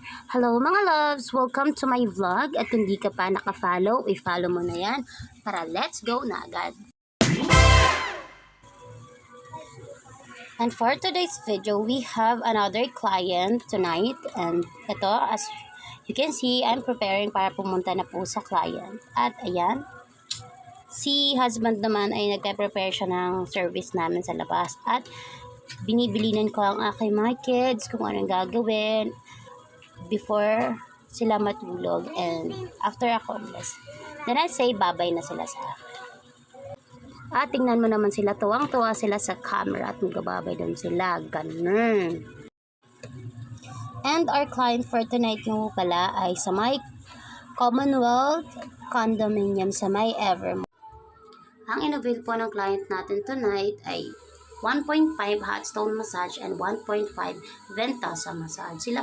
Hello mga loves! Welcome to my vlog at kung di ka pa naka-follow, i-follow mo na yan para let's go na agad. And for today's video, we have another client tonight and ito as you can see, I'm preparing para pumunta na po sa client. At ayan, si husband naman ay nagpe-prepare siya ng service namin sa labas at binibilinan ko ang aking mga kids kung anong gagawin before sila matulog and after ako umalis. Then I say bye-bye na sila sa akin. At tingnan mo naman sila, tuwang-tuwa sila sa camera at magbababay doon sila. Ganun. And our client for tonight yung pala ay sa may Commonwealth Condominium sa may Evermore. Ang inavail po ng client natin tonight ay 1.5 hot stone massage and 1.5 Ventosa massage. Sila